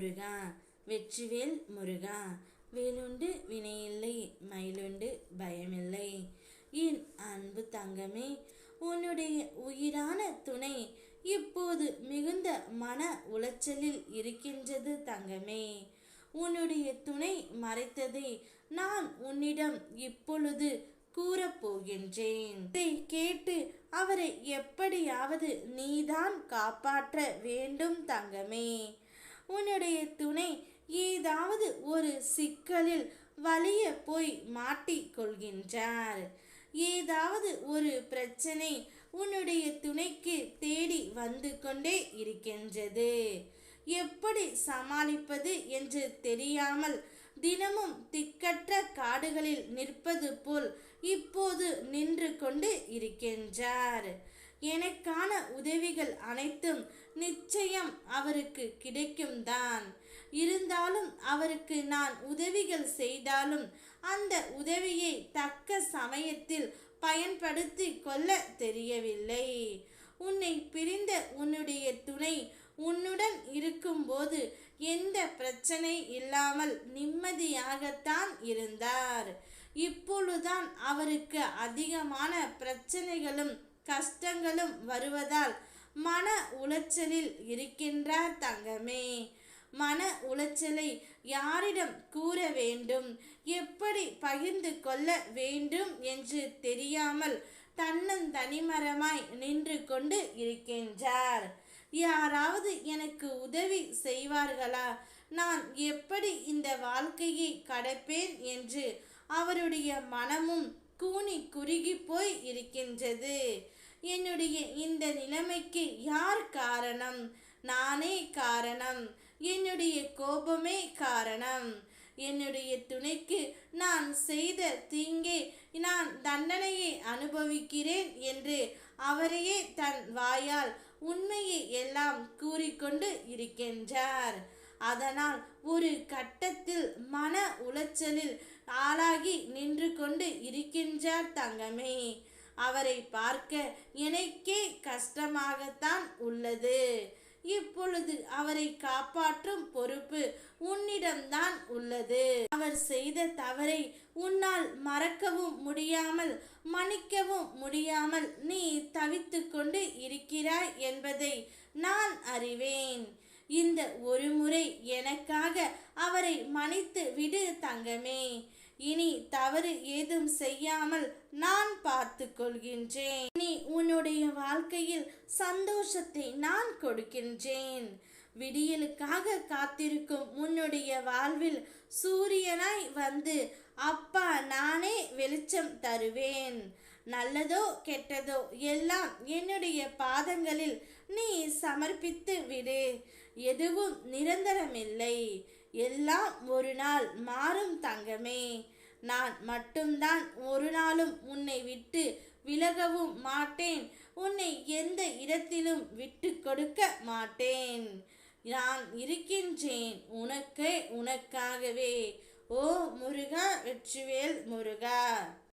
முருகா. வெற்றிவேல் முருகா. வேலுண்டு வினையில்லை, மயிலுண்டு பயமில்லை. என் அன்பு தங்கமே, உன்னுடைய உயிரான துணை இப்போது மிகுந்த மன உளைச்சலில் இருக்கின்றது தங்கமே. உன்னுடைய துணை மறைத்ததை நான் உன்னிடம் இப்பொழுது கூறப்போகின்றேன். இதை கேட்டு அவரை எப்படியாவது நீதான் காப்பாற்ற வேண்டும் தங்கமே. உன்னுடைய துணை ஏதாவது ஒரு சிக்கலில் வலிய போய் மாட்டிக் கொள்கின்றார். ஏதாவது ஒரு பிரச்சனை உன்னுடைய துணைக்கு தேடி வந்து கொண்டே இருக்கின்றது. எப்படி சமாளிப்பது என்று தெரியாமல் தினமும் திக்கற்ற காடுகளில் நிற்பது போல் இப்போது நின்று கொண்டு இருக்கின்றார். எனக்கான உதவிகள் அனைத்தும் நிச்சயம் அவருக்கு கிடைக்கும் தான். இருந்தாலும் அவருக்கு நான் உதவிகள் செய்தாலும் அந்த உதவியை தக்க சமயத்தில் பயன்படுத்தி கொள்ள தெரியவில்லை. உன்னை பிரிந்த உன்னுடைய துணை உன்னுடன் இருக்கும்போது எந்த பிரச்சனை இல்லாமல் நிம்மதியாகத்தான் இருந்தார். இப்பொழுதுதான் அவருக்கு அதிகமான பிரச்சனைகளும் கஷ்டங்களும் வருவதால் மன உளைச்சலில் இருக்கின்றார் தங்கமே. மன உளைச்சலை யாரிடம் கூற வேண்டும், எப்படி பகிர்ந்து கொள்ள வேண்டும் என்று தெரியாமல் தன்னந்தனிமரமாய் நின்று கொண்டு இருக்கின்றார். யாராவது எனக்கு உதவி செய்வார்களா, நான் எப்படி இந்த வாழ்க்கையை கடப்பேன் என்று அவருடைய மனமும் கூனி குறுகி போய் இருக்கின்றது. என்னுடைய இந்த நிலைமைக்கு யார் காரணம்? நானே காரணம். என்னுடைய கோபமே காரணம். என்னுடைய துணைக்கு நான் செய்த தீங்கே நான் தண்டனையை அனுபவிக்கிறேன் என்று அவரையே தன் வாயால் உண்மையை எல்லாம் கூறிக்கொண்டு இருக்கின்றார். அதனால் ஒரு கட்டத்தில் மன உளைச்சலில் ஆளாகி நின்று கொண்டு இருக்கின்றார் தங்கமே. அவரை பார்க்க எனக்கே கஷ்டமாகத்தான் உள்ளது. இப்பொழுது அவரை காப்பாற்றும் பொறுப்பு உன்னிடம்தான் உள்ளது. அவர் செய்த தவறை உன்னால் மறக்கவும் முடியாமல் மன்னிக்கவும் முடியாமல் நீ தவித்து கொண்டு இருக்கிறாய் என்பதை நான் அறிவேன். இந்த ஒரு முறை எனக்காக அவரை மன்னித்து விடு தங்கமே. இனி தவறு ஏதும் செய்யாமல் நான் பார்த்து கொள்கின்றேன். நீ உன்னுடைய வாழ்க்கையில் சந்தோஷத்தை நான் கொடுக்கின்றேன். விடியலுக்காக காத்திருக்கும் உன்னுடைய வாழ்வில் சூரியனாய் வந்து அப்பா நானே வெளிச்சம் தருவேன். நல்லதோ கெட்டதோ எல்லாம் என்னுடைய பாதங்களில் நீ சமர்ப்பித்து விடு. எதுவும் நிரந்தரமில்லை. எல்லாம் ஒரு நாள் மாறும் தங்கமே. நான் மட்டும்தான் ஒரு நாளும் உன்னை விட்டு விலகவும் மாட்டேன். உன்னை எந்த இடத்திலும் விட்டு கொடுக்க மாட்டேன். நான் இருக்கின்றேன் உனக்காகவே. ஓ முருகா, வெற்றிவேல் முருகா.